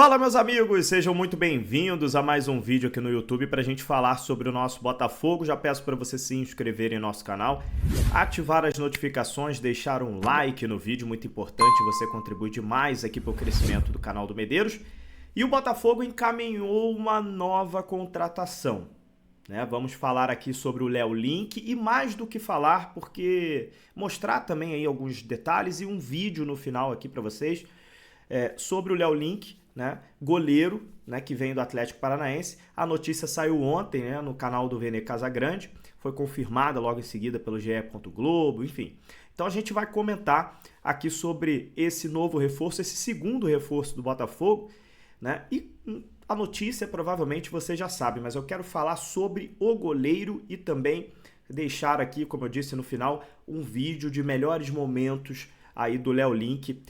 Fala, meus amigos, sejam muito bem-vindos a mais um vídeo aqui no YouTube para a gente falar sobre o nosso Botafogo. Já peço para você se inscrever em nosso canal, ativar as notificações, deixar um like no vídeo, muito importante, você contribui demais aqui para o crescimento do canal do Medeiros. E o Botafogo encaminhou uma nova contratação, né? Vamos falar aqui sobre o Léo Link e mais do que falar, porque mostrar também aí alguns detalhes e um vídeo no final aqui para vocês sobre o Léo Link, né, goleiro, né, que vem do Atlético Paranaense. A notícia saiu ontem, né, no canal do Vene Casagrande, foi confirmada logo em seguida pelo GE. Globo, enfim. Então a gente vai comentar aqui sobre esse novo reforço, esse segundo reforço do Botafogo, né, e a notícia provavelmente você já sabe, mas eu quero falar sobre o goleiro e também deixar aqui, como eu disse no final, um vídeo de melhores momentos aí do Léo Link,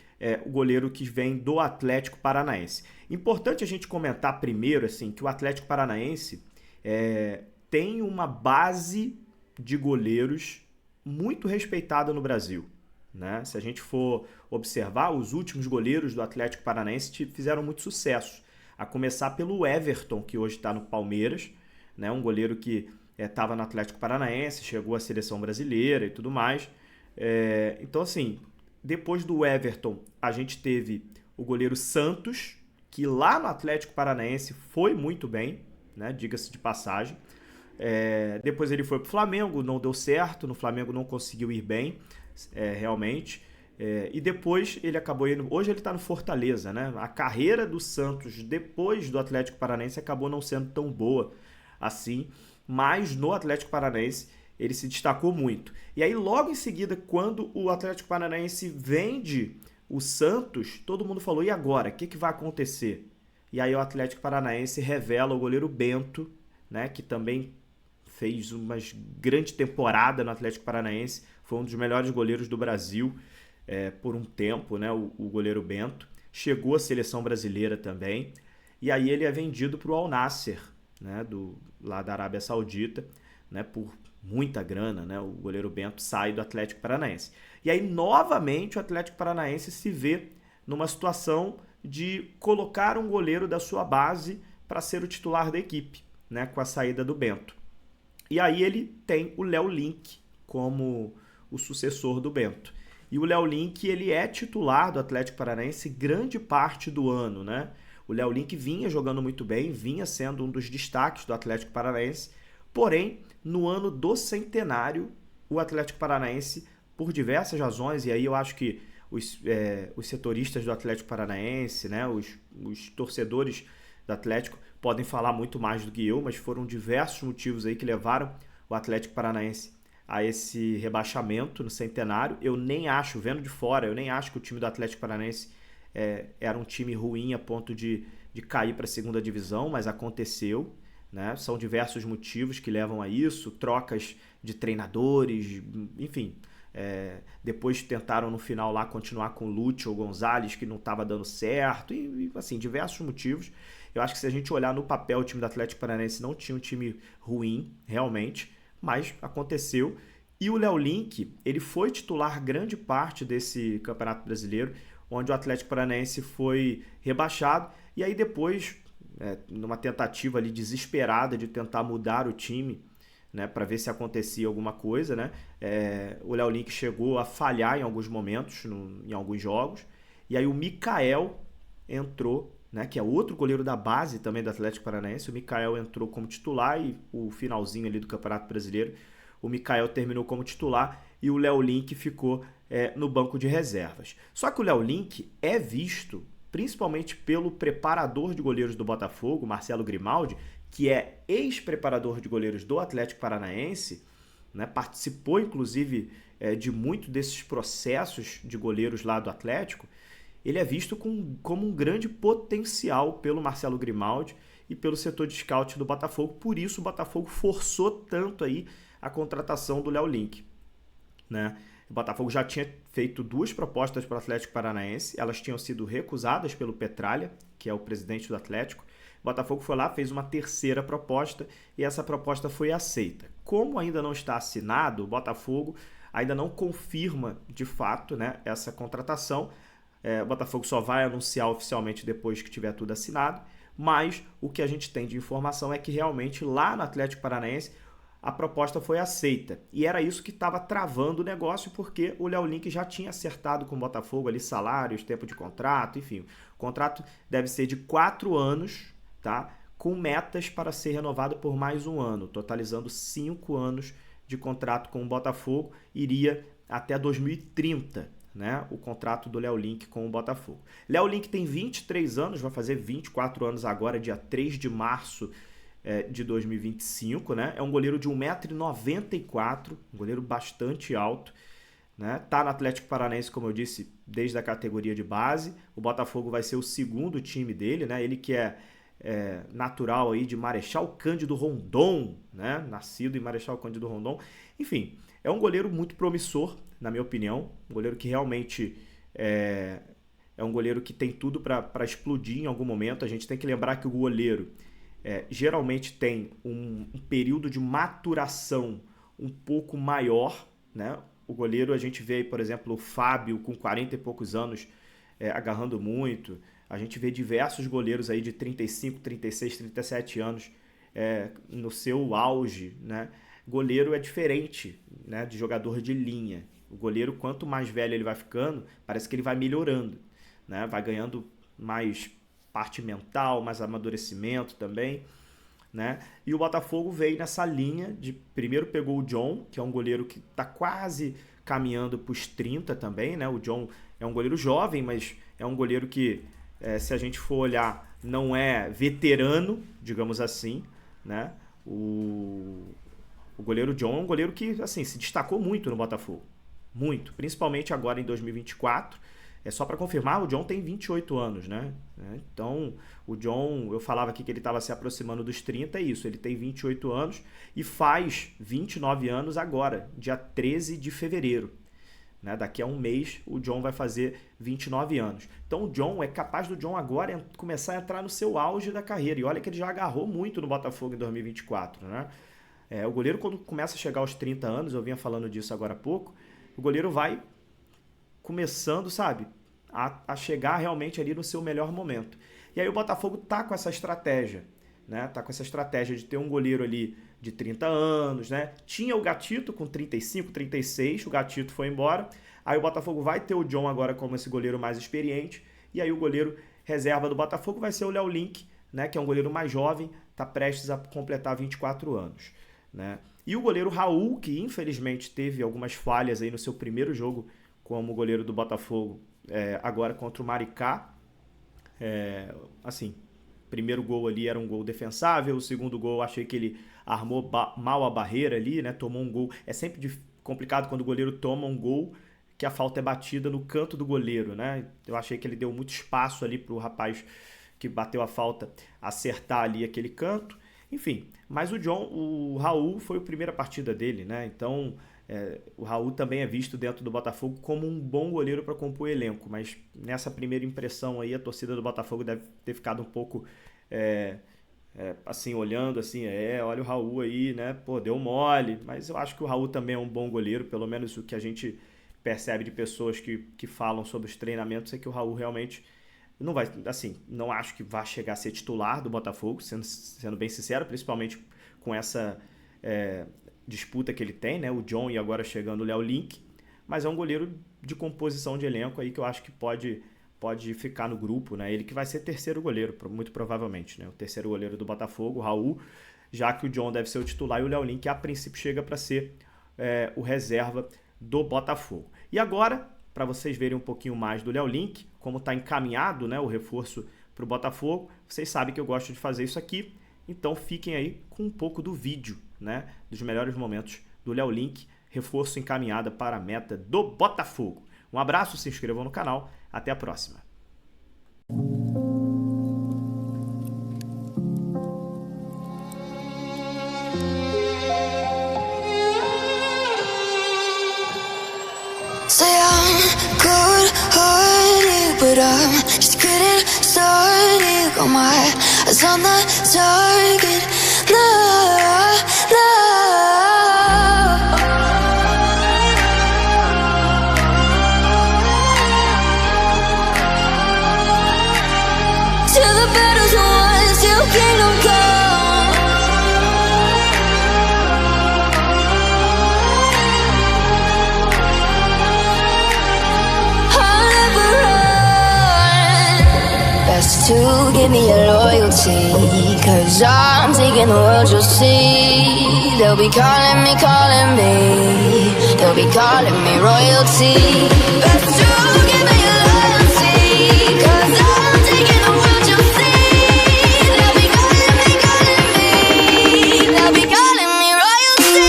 o goleiro que vem do Atlético Paranaense. Importante a gente comentar primeiro assim, que o Atlético Paranaense tem uma base de goleiros muito respeitada no Brasil, né? Se a gente for observar, os últimos goleiros do Atlético Paranaense fizeram muito sucesso, a começar pelo Everton, que hoje está no Palmeiras, né? Um goleiro que estava no Atlético Paranaense, chegou à seleção brasileira e tudo mais. Então assim, depois do Everton, a gente teve o goleiro Santos, que lá no Atlético Paranaense foi muito bem, né? Diga-se de passagem. Depois ele foi para o Flamengo, não deu certo, no Flamengo não conseguiu ir bem, realmente. E depois ele acabou indo... Hoje ele está no Fortaleza, né? A carreira do Santos depois do Atlético Paranaense acabou não sendo tão boa assim, mas no Atlético Paranaense ele se destacou muito. E aí, logo em seguida, quando o Atlético Paranaense vende o Santos, todo mundo falou, e agora? O que vai acontecer? E aí o Atlético Paranaense revela o goleiro Bento, né, que também fez uma grande temporada no Atlético Paranaense, foi um dos melhores goleiros do Brasil por um tempo, né, o goleiro Bento. Chegou à seleção brasileira também. E aí ele é vendido para o Al Nassr, né, lá da Arábia Saudita, né, por muita grana, né? O goleiro Bento sai do Atlético Paranaense. E aí, novamente, o Atlético Paranaense se vê numa situação de colocar um goleiro da sua base para ser o titular da equipe, né? Com a saída do Bento. E aí ele tem o Léo Link como o sucessor do Bento. E o Léo Link, ele é titular do Atlético Paranaense grande parte do ano, né? O Léo Link vinha jogando muito bem, vinha sendo um dos destaques do Atlético Paranaense, porém, no ano do centenário, o Atlético Paranaense, por diversas razões, e aí eu acho que os setoristas do Atlético Paranaense, né, os torcedores do Atlético podem falar muito mais do que eu, mas foram diversos motivos aí que levaram o Atlético Paranaense a esse rebaixamento no centenário. Eu nem acho, vendo de fora, eu nem acho que o time do Atlético Paranaense era um time ruim a ponto de cair para a segunda divisão, mas aconteceu. Né? São diversos motivos que levam a isso, trocas de treinadores, enfim. Depois tentaram no final lá continuar com o Lúcio Gonzalez, que não estava dando certo, e assim, diversos motivos. Eu acho que se a gente olhar no papel, o time do Atlético Paranaense não tinha um time ruim, realmente, mas aconteceu. E o Léo Link, ele foi titular grande parte desse Campeonato Brasileiro, onde o Atlético Paranaense foi rebaixado, e aí depois... numa tentativa ali desesperada de tentar mudar o time, né, para ver se acontecia alguma coisa, né? O Léo Link chegou a falhar em alguns momentos, em alguns jogos, e aí o Mikael entrou, né, que é outro goleiro da base também do Atlético Paranaense. O Mikael entrou como titular e o finalzinho ali do Campeonato Brasileiro, o Mikael terminou como titular e o Léo Link ficou no banco de reservas. Só que o Léo Link é visto principalmente pelo preparador de goleiros do Botafogo, Marcelo Grimaldi, que é ex-preparador de goleiros do Atlético Paranaense, né? Participou, inclusive, de muito desses processos de goleiros lá do Atlético. Ele é visto como um grande potencial pelo Marcelo Grimaldi e pelo setor de scout do Botafogo. Por isso, o Botafogo forçou tanto aí a contratação do Léo Link, né? O Botafogo já tinha feito 2 propostas para o Atlético Paranaense, elas tinham sido recusadas pelo Petralha, que é o presidente do Atlético. O Botafogo foi lá, fez uma 3ª proposta e essa proposta foi aceita. Como ainda não está assinado, o Botafogo ainda não confirma de fato, né, essa contratação, O Botafogo só vai anunciar oficialmente depois que tiver tudo assinado, mas o que a gente tem de informação é que realmente lá no Atlético Paranaense a proposta foi aceita. E era isso que estava travando o negócio, porque o Léo Link já tinha acertado com o Botafogo ali salários, tempo de contrato, enfim. O contrato deve ser de 4 anos, tá? Com metas para ser renovado por mais um ano, totalizando 5 anos de contrato com o Botafogo, iria até 2030, né? O contrato do Léo Link com o Botafogo. Léo Link tem 23 anos, vai fazer 24 anos agora, dia 3 de março de 2025, né? É um goleiro de 1,94 m, um goleiro bastante alto, né? Tá no Atlético Paranaense, como eu disse, desde a categoria de base. O Botafogo vai ser o segundo time dele, né? Ele que é natural aí de Marechal Cândido Rondon, né? Nascido em Marechal Cândido Rondon. Enfim, é um goleiro muito promissor, na minha opinião. Um goleiro que realmente é um goleiro que tem tudo para explodir em algum momento. A gente tem que lembrar que o goleiro geralmente tem um período de maturação um pouco maior, né? O goleiro, a gente vê aí, por exemplo, o Fábio com 40 e poucos anos agarrando muito. A gente vê diversos goleiros aí de 35, 36, 37 anos no seu auge, né? Goleiro é diferente, né, de jogador de linha. O goleiro, quanto mais velho ele vai ficando, parece que ele vai melhorando, né? Vai ganhando mais parte mental, mais amadurecimento também, né? E o Botafogo veio nessa linha de... Primeiro pegou o John, que é um goleiro que está quase caminhando para os 30 também, né? O John é um goleiro jovem, mas é um goleiro que, se a gente for olhar, não é veterano, digamos assim, né? O goleiro John é um goleiro que, assim, se destacou muito no Botafogo. Muito. Principalmente agora em 2024. Só para confirmar, o John tem 28 anos, né? Então, o John, eu falava aqui que ele estava se aproximando dos 30, é isso. Ele tem 28 anos e faz 29 anos agora, dia 13 de fevereiro. Né? Daqui a um mês, o John vai fazer 29 anos. Então, o John, é capaz do John agora começar a entrar no seu auge da carreira. E olha que ele já agarrou muito no Botafogo em 2024, né? O goleiro, quando começa a chegar aos 30 anos, eu vinha falando disso agora há pouco, o goleiro vai começando, sabe, a chegar realmente ali no seu melhor momento. E aí o Botafogo tá com essa estratégia, né? Tá com essa estratégia de ter um goleiro ali de 30 anos, né? Tinha o Gatito com 35, 36, o Gatito foi embora. Aí o Botafogo vai ter o John agora como esse goleiro mais experiente. E aí o goleiro reserva do Botafogo vai ser o Léo Link, né? Que é um goleiro mais jovem, tá prestes a completar 24 anos, né? E o goleiro Raul, que infelizmente teve algumas falhas aí no seu primeiro jogo como goleiro do Botafogo, agora contra o Maricá. Assim, primeiro gol ali era um gol defensável, o segundo gol achei que ele armou mal a barreira ali, né? Tomou um gol. É sempre complicado quando o goleiro toma um gol que a falta é batida no canto do goleiro, né? Eu achei que ele deu muito espaço ali pro rapaz que bateu a falta acertar ali aquele canto. Enfim, mas o Raul foi a primeira partida dele, né? Então, o Raul também é visto dentro do Botafogo como um bom goleiro para compor o elenco, mas nessa primeira impressão aí, a torcida do Botafogo deve ter ficado um pouco, assim, olhando assim, olha o Raul aí, né? Pô, deu mole, mas eu acho que o Raul também é um bom goleiro, pelo menos o que a gente percebe de pessoas que falam sobre os treinamentos é que o Raul realmente não vai, assim, não acho que vá chegar a ser titular do Botafogo, sendo bem sincero, principalmente com essa disputa que ele tem, né? O John e agora chegando o Léo Link, mas é um goleiro de composição de elenco aí que eu acho que pode ficar no grupo, né? Ele que vai ser terceiro goleiro, muito provavelmente, né? O terceiro goleiro do Botafogo, o Raul, já que o John deve ser o titular e o Léo Link a princípio chega para ser o reserva do Botafogo. E agora, para vocês verem um pouquinho mais do Léo Link, como está encaminhado, né, o reforço para o Botafogo, vocês sabem que eu gosto de fazer isso aqui, então fiquem aí com um pouco do vídeo, né, dos melhores momentos do Léo Link, reforço encaminhado para a meta do Botafogo. Um abraço, se inscrevam no canal, até a próxima. Say I'm good-hearted, but I'm just getting started. Got my eyes on the target. No, no. to give me your loyalty, 'cause I'm taking the world, you'll see. They'll be calling me, they'll be calling me royalty. Best to give me your loyalty, 'cause I'm taking the world, you'll see. They'll be calling me, they'll be calling me royalty.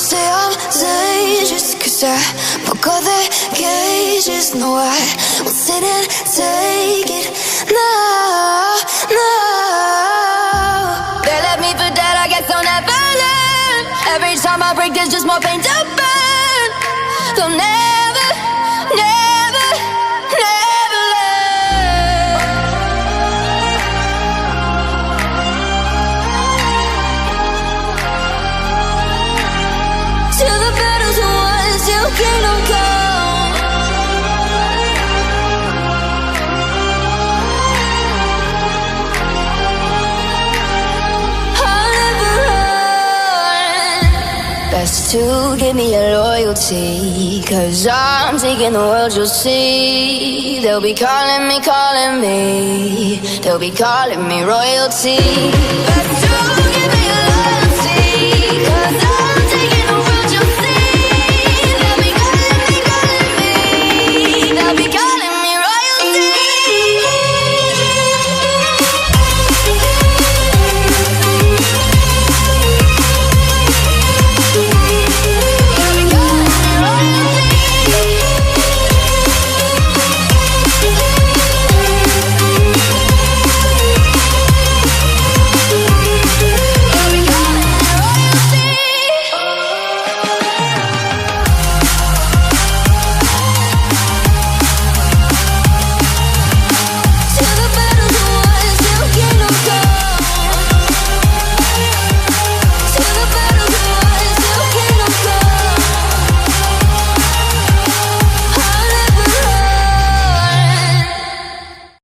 Say I'm dangerous 'cause I broke all the cages. No, I won't sit and take it. No, no. They left me for dead, I guess I'll never learn. Every time I break, there's just more pain to burn. They'll never, never, never learn. Till the battle's won, till kingdom come. I'll never run. Best to give me your loyalty, 'cause I'm taking the world, you'll see. They'll be calling me, they'll be calling me royalty. Best